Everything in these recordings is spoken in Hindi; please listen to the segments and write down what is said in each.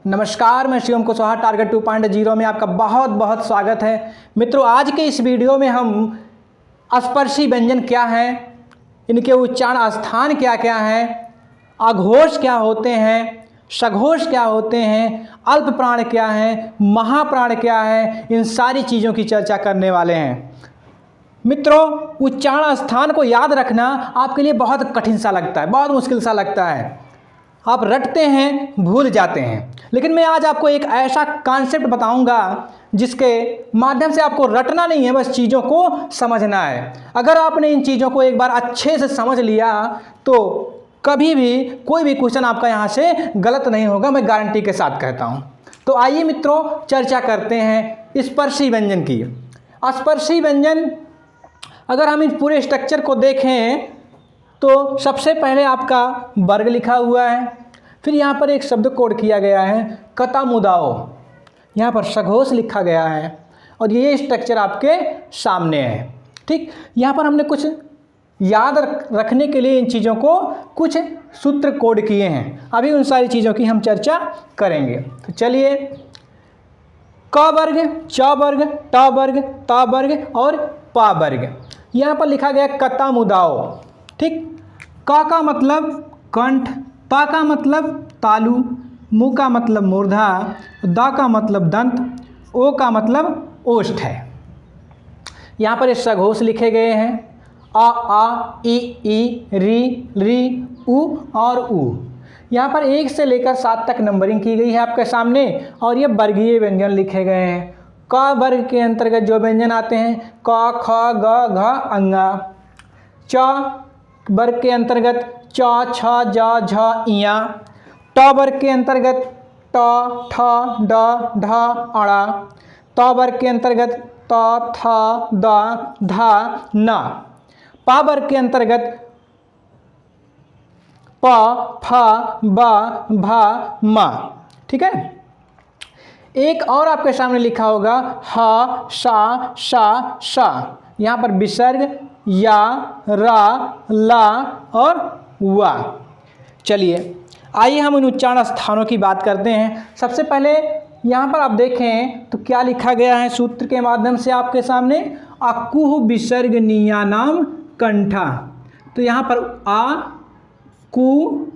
नमस्कार, मैं शिवम कुशवाहा टारगेट 2.0 में आपका बहुत बहुत स्वागत है। मित्रों, आज के इस वीडियो में हम स्पर्शी व्यंजन क्या हैं, इनके उच्चारण स्थान क्या क्या हैं, अघोष क्या होते हैं, सघोष क्या होते हैं, अल्प प्राण क्या हैं, महाप्राण क्या है, इन सारी चीज़ों की चर्चा करने वाले हैं। मित्रों, उच्चारण स्थान को याद रखना आपके लिए बहुत कठिन सा लगता है, बहुत मुश्किल सा लगता है। आप रटते हैं, भूल जाते हैं। लेकिन मैं आज आपको एक ऐसा कॉन्सेप्ट बताऊंगा जिसके माध्यम से आपको रटना नहीं है, बस चीज़ों को समझना है। अगर आपने इन चीज़ों को एक बार अच्छे से समझ लिया तो कभी भी कोई भी क्वेश्चन आपका यहाँ से गलत नहीं होगा, मैं गारंटी के साथ कहता हूँ। तो आइए मित्रों, चर्चा करते हैं स्पर्शी व्यंजन की। स्पर्शी व्यंजन, अगर हम इस पूरे स्ट्रक्चर को देखें तो सबसे पहले आपका वर्ग लिखा हुआ है, फिर यहाँ पर एक शब्द कोड किया गया है कता मुदाओ, यहाँ पर सघोष लिखा गया है और ये स्ट्रक्चर आपके सामने है। ठीक, यहाँ पर हमने कुछ याद रखने के लिए इन चीज़ों को कुछ सूत्र कोड किए हैं। अभी उन सारी चीज़ों की हम चर्चा करेंगे। तो चलिए, क वर्ग, च वर्ग, ट वर्ग, त वर्ग और पा वर्ग। यहाँ पर लिखा गया कता मुदाओ। ठीक, क का मतलब कंठ, ता का मतलब तालु, मु का मतलब मूर्धा, दा का मतलब दंत, ओ का मतलब ओष्ठ है। यहाँ पर सघोष लिखे गए हैं आ, ई, री, उ और उ। यहाँ पर 1 से लेकर 7 तक नंबरिंग की गई है आपके सामने और ये वर्गीय व्यंजन लिखे गए हैं। क वर्ग के अंतर्गत जो व्यंजन आते हैं क, ख, ग, घ, अंगा। च वर्ग के अंतर्गत च, छ, ज, झ, इया। ट वर्ग के अंतर्गत ट, ठ, ड, ढ, अड़ा। त वर्ग के अंतर्गत त, थ, द, ध, न। पा वर्ग के अंतर्गत प, फ, ब, भ, म। ठीक है। एक और आपके सामने लिखा होगा ह, सा, सा, सा। यहाँ पर विसर्ग या, रा, ला और वा। चलिए, आइए हम इन उच्चारण स्थानों की बात करते हैं। सबसे पहले यहाँ पर आप देखें तो क्या लिखा गया है सूत्र के माध्यम से आपके सामने, अकुह विसर्ग नियानाम कंठा। तो यहाँ पर आ, कु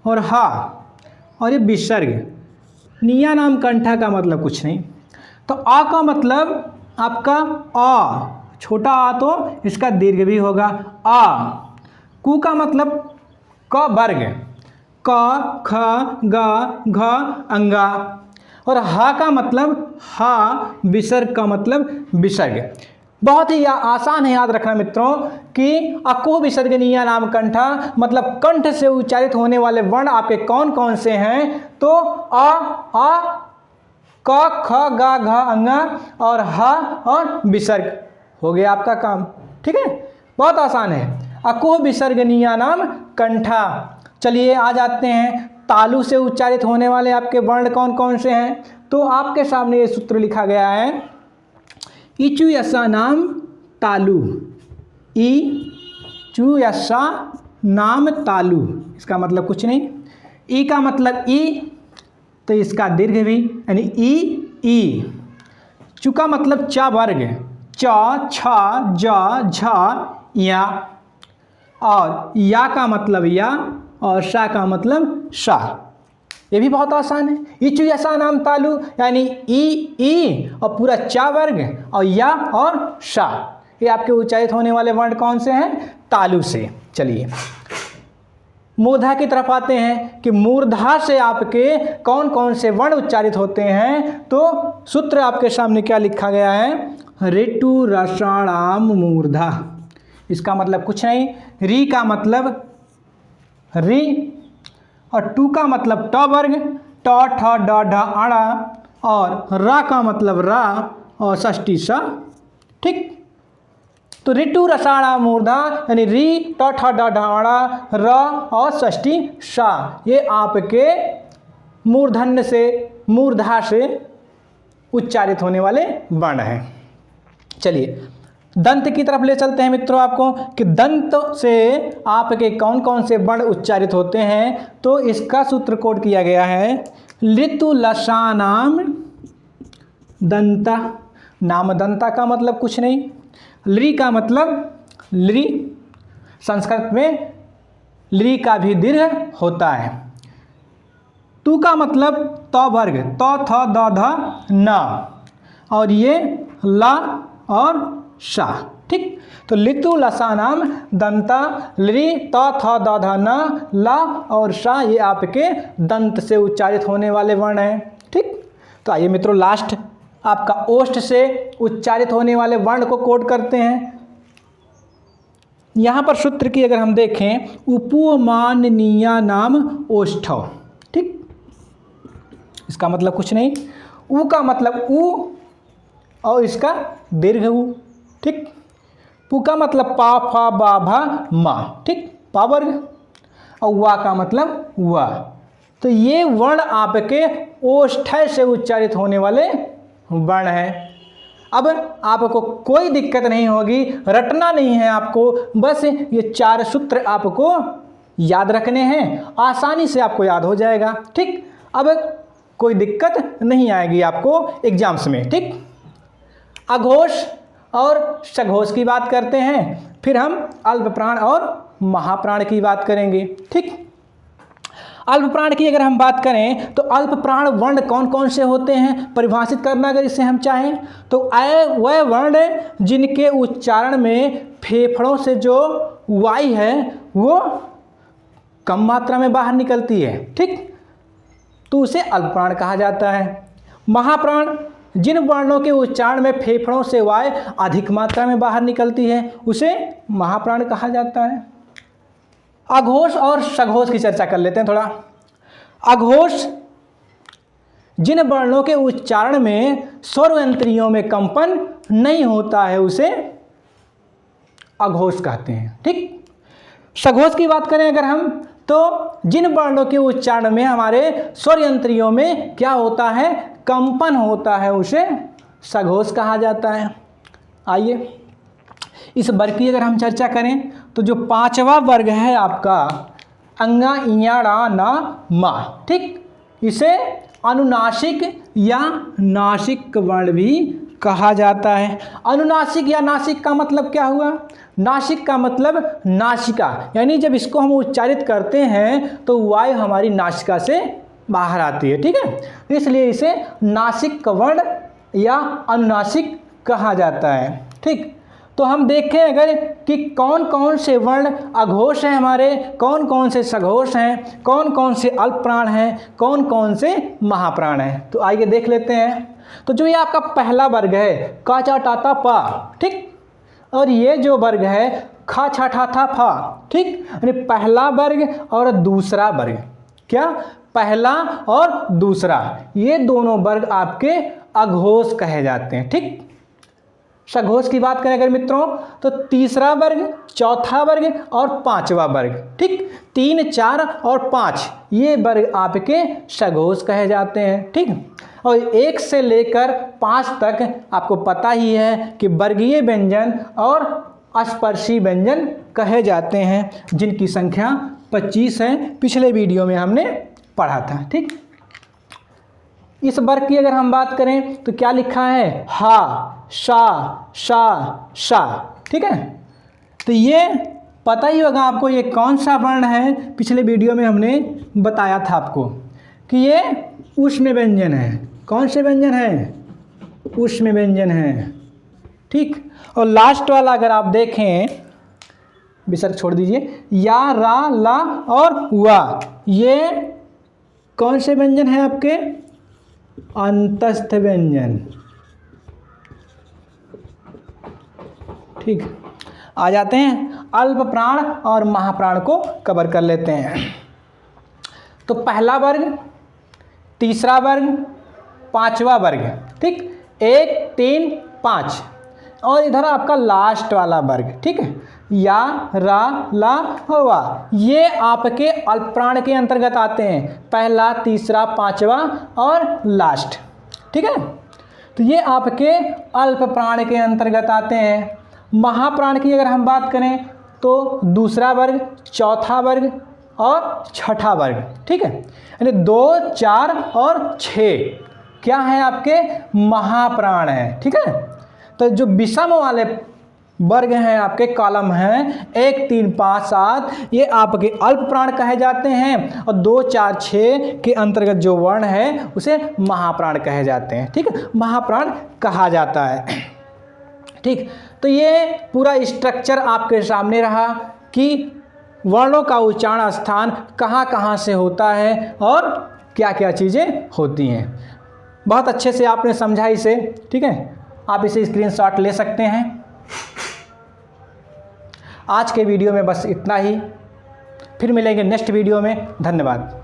और हा और ये विसर्ग, निया नाम कंठा का मतलब कुछ नहीं। तो आ का मतलब आपका आ, छोटा आ तो इसका दीर्घ भी होगा आ। कु का मतलब क वर्ग, क, ख, ग, घ, अंगा। और हा का मतलब हा, विसर्ग का मतलब विसर्ग। बहुत ही आसान है याद रखना मित्रों कि अकुह विसर्गनीय नाम कंठा मतलब कंठ से उच्चारित होने वाले वर्ण आपके कौन कौन से हैं। तो आ, क, ख, ग, घ, अंगा और ह और विसर्ग। हो गया आपका काम। ठीक है, बहुत आसान है। अकुह विसर्गनीय नाम कंठा। चलिए आ जाते हैं, तालु से उच्चारित होने वाले आपके वर्ण कौन कौन से हैं। तो आपके सामने ये सूत्र लिखा गया है, इचु यसा नाम तालु, चु यसा नाम तालु। इसका मतलब कुछ नहीं। ई का मतलब ई, तो इसका दीर्घ भी यानी ई। चु का मतलब च वर्ग, च, छ, ज, झ, या। और या का मतलब या और सा का मतलब सा। ये भी बहुत आसान है। इचु यसा नाम तालु यानी ई और पूरा चा वर्ग और या और सा। ये आपके उच्चारित होने वाले वर्ण कौन से हैं, तालु से। चलिए मूर्धा की तरफ आते हैं कि मूर्धा से आपके कौन कौन से वर्ण उच्चारित होते हैं। तो सूत्र आपके सामने क्या लिखा गया है, ऋतु रसाणाम मूर्धा। इसका मतलब कुछ नहीं। री का मतलब री और टू का मतलब ट वर्ग, ट, ठ, ड, ढ, अड़ा और रा का मतलब रा और षष्ठी सा। ठीक, तो ऋतु रसाणा मूर्धा यानी री, ट, ठ, ड, ढ, अड़ा, र और षष्ठी सा। ये आपके मूर्धन्य से, मूर्धा से उच्चारित होने वाले वर्ण हैं। चलिए दंत की तरफ ले चलते हैं मित्रों आपको कि दंत से आपके कौन कौन से वर्ण उच्चारित होते हैं। तो इसका सूत्र कोड किया गया है लितुलसानाम दंता। नाम दंता का मतलब कुछ नहीं, लृ का मतलब लृ, संस्कृत में लृ का भी दीर्घ होता है। तु का मतलब त वर्ग, त थ द ध न, और ये ला और शा। ठीक, तो लितुलसानाम दंता लृ त थ द ध न ला और शा, ये आपके दंत से उच्चारित होने वाले वर्ण हैं। ठीक, तो आइए मित्रों लास्ट आपका ओष्ठ से उच्चारित होने वाले वर्ण को कोड करते हैं। यहाँ पर सूत्र की अगर हम देखें, उपमाननीया नाम ओष्ठव। ठीक, इसका मतलब कुछ नहीं, उ का मतलब उ और इसका दीर्घ उ। ठीक, पु का मतलब पा फा बा भा मा। ठीक, पा वर्ग, और वा का मतलब वा। तो ये वर्ण आपके ओष्ठ से उच्चारित होने वाले वर्ण है। अब आपको कोई दिक्कत नहीं होगी, रटना नहीं है आपको, बस ये 4 सूत्र आपको याद रखने हैं, आसानी से आपको याद हो जाएगा। ठीक, अब कोई दिक्कत नहीं आएगी आपको एग्जाम्स में। ठीक, अघोष और सघोष की बात करते हैं, फिर हम अल्प प्राण और महाप्राण की बात करेंगे। ठीक, अल्प प्राण की अगर हम बात करें तो अल्प प्राण वर्ण कौन कौन से होते हैं, परिभाषित करना अगर इसे हम चाहें तो वह वर्ण जिनके उच्चारण में फेफड़ों से जो वायु है वो कम मात्रा में बाहर निकलती है। ठीक, तो उसे अल्प प्राण कहा जाता है। महाप्राण जिन वर्णों के उच्चारण में फेफड़ों से वायु अधिक मात्रा में बाहर निकलती है उसे महाप्राण कहा जाता है। अघोष और सघोष की चर्चा कर लेते हैं थोड़ा। अघोष जिन वर्णों के उच्चारण में स्वर यंत्रियों में कंपन नहीं होता है उसे अघोष कहते हैं। ठीक, सघोष की बात करें अगर हम तो जिन वर्णों के उच्चारण में हमारे स्वर यंत्रियों में क्या होता है, कंपन होता है, उसे सघोष कहा जाता है। आइए इस वर्ग की अगर हम चर्चा करें तो जो 5वां वर्ग है आपका अंगा इया रा ना मा। ठीक, इसे अनुनासिक या नासिक वर्ण भी कहा जाता है। अनुनासिक या नासिक का मतलब क्या हुआ, नासिक का मतलब नासिका, यानी जब इसको हम उच्चारित करते हैं तो वायु हमारी नासिका से बाहर आती है। ठीक है, इसलिए इसे नासिक वर्ण या अनुनासिक कहा जाता है। ठीक, तो हम देखें अगर कि कौन कौन से वर्ण अघोष हैं हमारे, कौन कौन से सघोष हैं, कौन कौन से अल्प प्राण हैं, कौन कौन से महाप्राण हैं, तो आइए देख लेते हैं। तो जो ये आपका पहला वर्ग है का चा टा ता पा। ठीक, और ये जो वर्ग है खा छा ठा था फा। ठीक, यानी पहला वर्ग और दूसरा वर्ग, क्या पहला और दूसरा, ये दोनों वर्ग आपके अघोष कहे जाते हैं। ठीक, सघोष की बात करें अगर मित्रों तो तीसरा वर्ग, चौथा वर्ग और 5वां वर्ग। ठीक, 3, 4 और 5 ये वर्ग आपके सघोष कहे जाते हैं। ठीक, और 1 से लेकर 5 तक आपको पता ही है कि वर्गीय व्यंजन और स्पर्शी व्यंजन कहे जाते हैं, जिनकी संख्या 25 है, पिछले वीडियो में हमने पढ़ा था। ठीक, इस वर्ग की अगर हम बात करें तो क्या लिखा है, हा शा शा शा। ठीक है, तो ये पता ही होगा आपको ये कौन सा वर्ण है, पिछले वीडियो में हमने बताया था आपको कि ये ऊष्म व्यंजन है। कौन से व्यंजन है, ऊष्म व्यंजन है। ठीक, और लास्ट वाला अगर आप देखें, विसर्ग छोड़ दीजिए, या रा ला और वा, ये कौन से व्यंजन है आपके, अंतस्थ व्यंजन। ठीक, आ जाते हैं अल्प प्राण और महाप्राण को कवर कर लेते हैं। तो पहला वर्ग, तीसरा वर्ग, 5वां वर्ग। ठीक, 1, 3, 5 और इधर आपका लास्ट वाला वर्ग। ठीक है, या रा ला और वा, ये आपके अल्प प्राण के अंतर्गत आते हैं, पहला, तीसरा, 5वां और लास्ट। ठीक है, तो ये आपके अल्प प्राण के अंतर्गत आते हैं। महाप्राण की अगर हम बात करें तो दूसरा वर्ग, चौथा वर्ग, और छठा वर्ग, ठीक है। यानी 2, 4 और 6 क्या है आपके महाप्राण है, ठीक है। तो जो विषम वाले वर्ग हैं आपके कॉलम हैं 1, 3, 5, 7 ये आपके अल्प प्राण कहे जाते हैं और 2, 4, 6 के अंतर्गत जो वर्ण है उसे महाप्राण कहे जाते हैं, ठीक है। महाप्राण कहा जाता है, ठीक। तो ये पूरा स्ट्रक्चर आपके सामने रहा कि वर्णों का उच्चारण स्थान कहाँ कहाँ से होता है और क्या क्या चीज़ें होती हैं। बहुत अच्छे से आपने समझा इसे, ठीक है। आप इसे स्क्रीनशॉट ले सकते हैं। आज के वीडियो में बस इतना ही, फिर मिलेंगे नेक्स्ट वीडियो में। धन्यवाद।